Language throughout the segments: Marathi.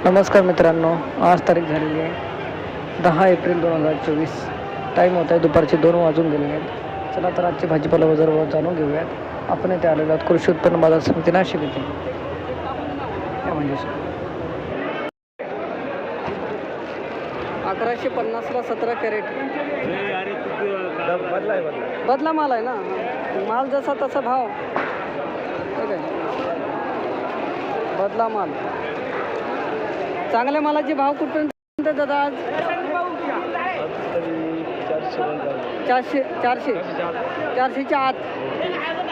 नमस्कार मित्रांनो, आज तारीख झालेली आहे 10 एप्रिल 2024. टाईम होत आहे दुपारचे 2 वाजून गेले आहेत. चला तर आजचे भाजीपाला बाजारभाव जाणून घेऊयात. आपण इथे आलेलो आहोत कृषी उत्पन्न बाजार समिती नाशिक येथे. म्हणजे 1150ला 17 कॅरेट. बदला माल आहे ना, माल जसा तसा भाव. ठीक आहे, बदला माल. चांगल्या मालाचे भाव कुठपर्यंत दादा आज? 400च्या आत.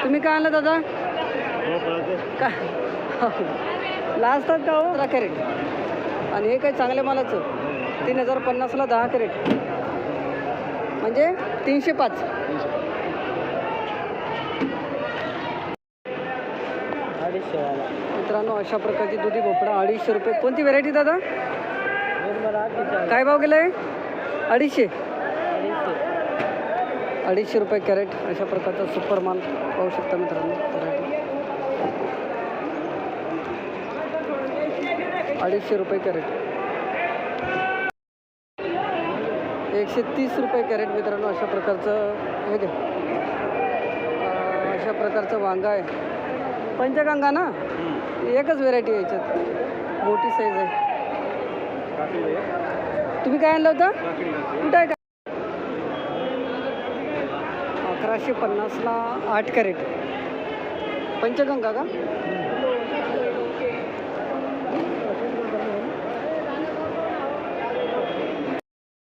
तुम्ही काय आणलं दादा? का लास्टात का हो? कॅरेट. आणि हे काय चांगल्या मालाचं 3050ला 10 कॅरेट म्हणजे 305. मित्रांनो, अशा प्रकारची दुधी भोपळा 250 रुपये. कोणती व्हेरायटी दादा? काय भाव गेला आहे? 250 रुपये कॅरेट. अशा प्रकारचा सुपर माल पाहू शकता मित्रांनो. व्हेरायटी 250 रुपये कॅरेट. 130 रुपये कॅरेट मित्रांनो. अशा प्रकारचं हे घ्या. अशा प्रकारचं वांगा आहे. पंचगंगा ना, एकच व्हेरायटी आहे याच्यात, मोठी साईज आहे. तुम्ही काय आणलं होतं? कुठं आहे का? 1150ला 8 कॅरेट. पंचगंगा का?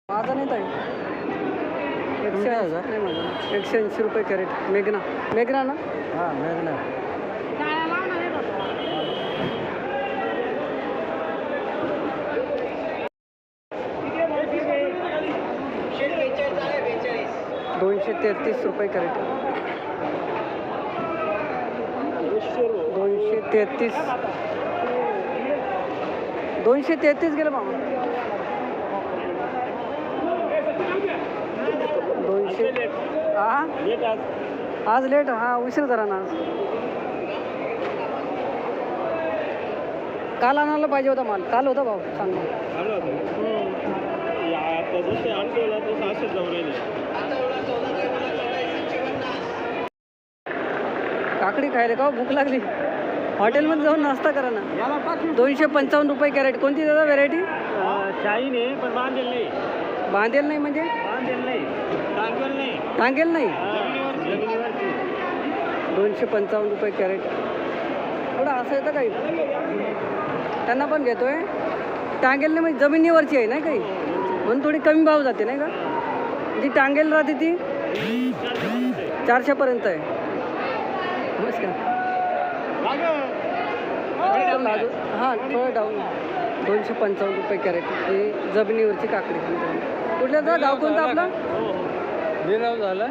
माझा नाही ताई. 180 रुपये कॅरेट. मेघना ना? हां, मेघना. $233 रुपये कॅरेट. 233 गेलं मामा. 200. आज लेट. हा, उशीर करा ना आज. काल आणायला पाहिजे होता माल. काल होता भाव चांगला. काकडी खायला का? भूक लागली. हॉटेलमध्ये जाऊन नाश्ता करा ना. 255 रुपये कॅरेट. कोणती दादा व्हेरायटी? शाहीन आहे पण बांधेल नाही. बांधेल नाही म्हणजे? बांधेल नाही, टांगेल नाही. 255 रुपये कॅरेट. थोडं असं येतं काही, त्यांना पण घेतोय. टांगेल नाही म्हणजे जमिनीवरची आहे नाही काही, म्हणून थोडी कमी भाव जाते नाही का. जी टांगेल राहते ती 400पर्यंत आहे. नमस्कार. हां, थोडं डाऊन. 255 रुपये कॅरेट. ही जमिनीवरची काकडी. कुठल्या तर गाव कोणतं आपलं? गाव झालं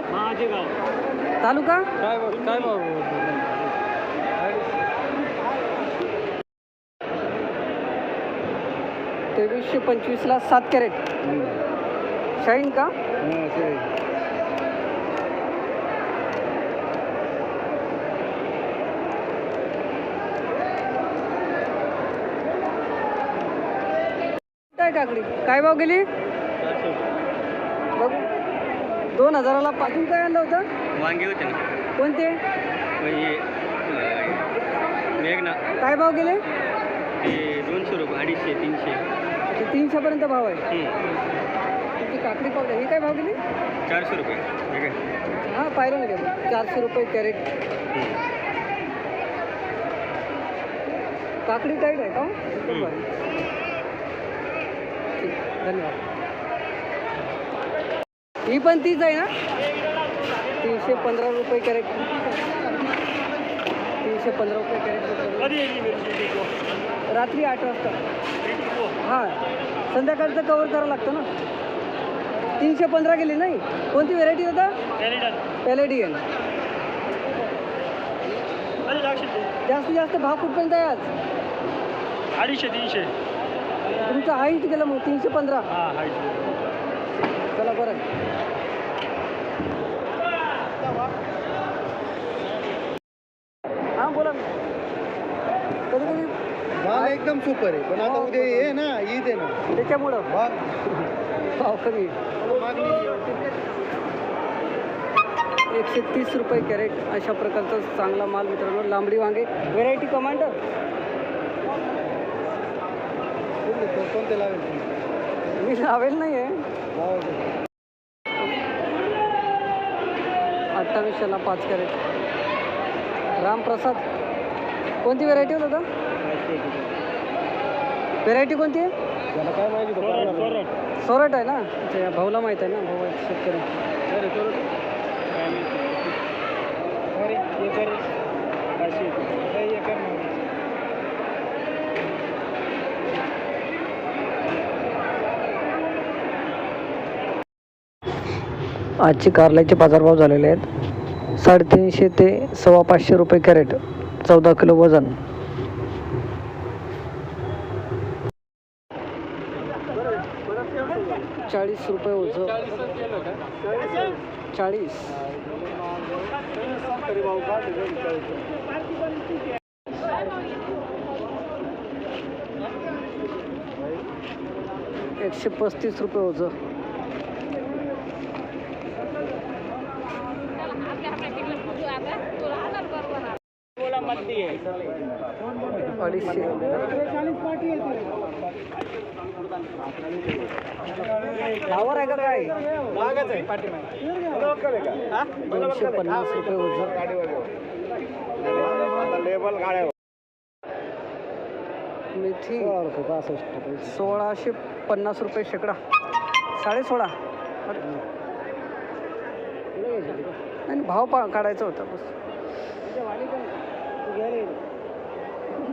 तालुका काय भाव? 2325ला 7 कॅरेट. शाईन का? काय काकडी काय भाव गेली? बघू. 2000ला पाठवून काय आणलं होतं? वांगे होते ना. कोणते? मेघना. काय भाव गेले? ते 200 रुपये, 250, 300. 300पर्यंत भाव आहे. तुमची काकडी पावडर ही काय भाव गेली? 400 रुपये. हां, पाहिलं ना गेलं. 400 रुपये कॅरेट. काकडी टाईट आहे का? ठीक, धन्यवाद. ही पण तीच आहे ना? 315 रुपये कॅरेट. 315 रुपये कॅरेट. रात्री 8 वाजता. हां, संध्याकाळचं कवर करावं लागतं ना. 315 गेली नाही. कोणती व्हेरायटी होता? पॅलेडियन. जास्तीत जास्त भाव कुठपर्यंत आहे आज? 250-300. तुमचं हाईट गेलं मग 315. चला बरं. हां बोला ना. कधी कधी माल एकदम सुपर आहे, पण आता उद्या हे ना ईद आहे ना, त्याच्यामुळं भाव कमी. 130 रुपये कॅरेट अशा प्रकारचा चांगला माल मित्रांनो. लांबडी वांगे व्हेरायटी कमांडर कोणते लागेल? मी लावेल नाही आहे. 28ला 5 कॅरेट. रामप्रसाद कोणती व्हेरायटी होतं दादा? व्हेरायटी कोणती आहे? त्याला काय माहिती? सोरट आहे ना? अच्छा, भाऊला माहीत आहे ना, भाऊ आहे शेतकरी. आजचे कारल्याचे बाजारभाव झालेले आहेत 350 ते 550 रुपये कॅरेट. 14 किलो वजन. ₹40 ओझं. 40. ₹135 ओझं. फ्लावर आहे का काय? 250 रुपये ओझं. मेथी 1650 रुपये शेकडा. 16.5. नाही भाव काढायचा होता बस.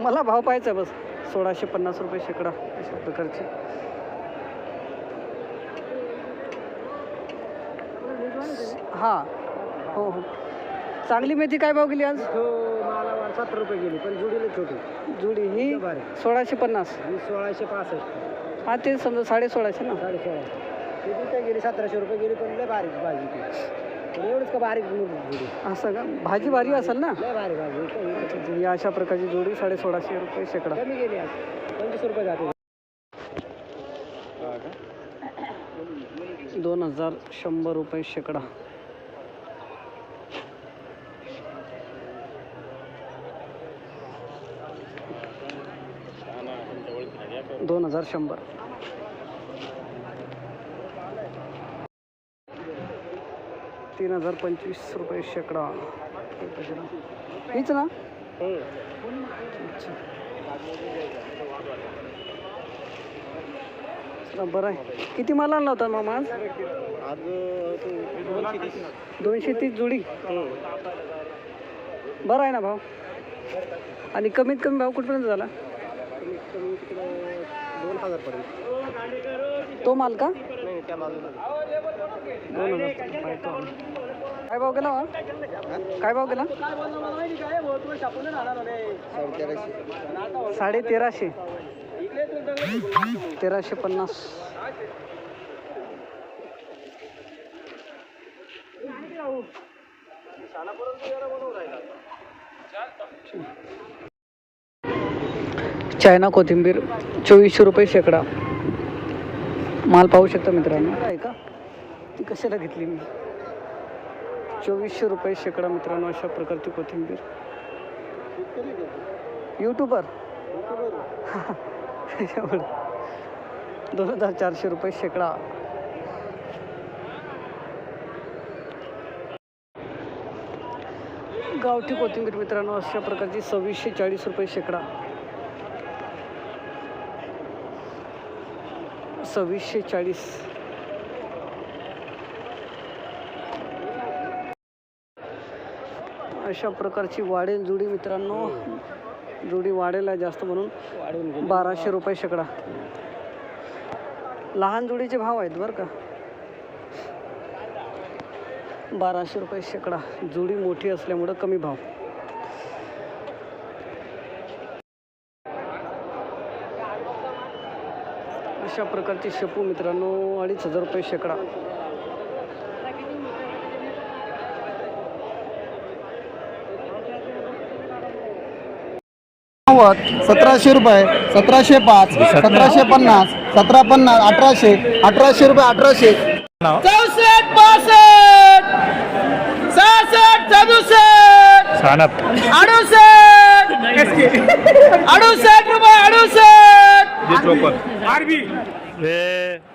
मला भाव पाहायचा बस. 1650 रुपये शेकडा अशा प्रकारचे. हां हो हो. चांगली मेथी काय भाव गेली आज? 70 रुपये गेली, पण जुडीला छोटी. जुडी ही 1650. 1665. हां ते समजा 16.5 ना. 16.5 काय गेली? 1700 रुपये गेली, पण लय बारीक भाजी ती. पण एवढंच का बारीक जुडी? असं का? भाजी भारी असेल ना? लय बारीक भाजी. ही अशा प्रकारची जोडी 1650 रुपये शेकडा. कमी गेली आज. 25 रुपये जाते. 2100 रुपये शेकडा. $2100. 3025 रुपये शेकडा. हीच ना? अच्छा. बरं आहे. किती माल आणला होता मामा आज? 230 जोडी. बरं आहे ना भाव? आणि कमीत कमी भाव कुठपर्यंत झाला? 2000 पर्यंत. तो माल का? नाही, त्या माल 2000. काय भाव गेला? काय भाव गेला? 1350. 1350. चायना कोथिंबीर 2400 रुपये शेकडा. माल पाहू शकता मित्रांनो. आहे का? ती कशाला घेतली मी? 2400 रुपये शेकडा मित्रांनो. अशा प्रकारची कोथिंबीर. यूट्यूबर 2400 रुपये शेकडा. गावठी कोथिंबीर मित्रांनो अशा प्रकारची 2640 रुपये शेकडा. 2640. अशा प्रकारची वाढेल जुडी मित्रांनो. जुडी वाढेल आहे जास्त म्हणून 1200 रुपये शेकडा. लहान जुडीचे भाव आहेत बरं का. 1200 रुपये शेकडा. जुडी मोठी असल्यामुळं कमी भाव. अशा प्रकारची शेपू मित्रांनो 2500 रुपये शेकडा. 1700 रुपये 1705 1750 1750 1800 1800 रुपये 1800 64 62 66 67 सानप 68 68 रुपये 68 हे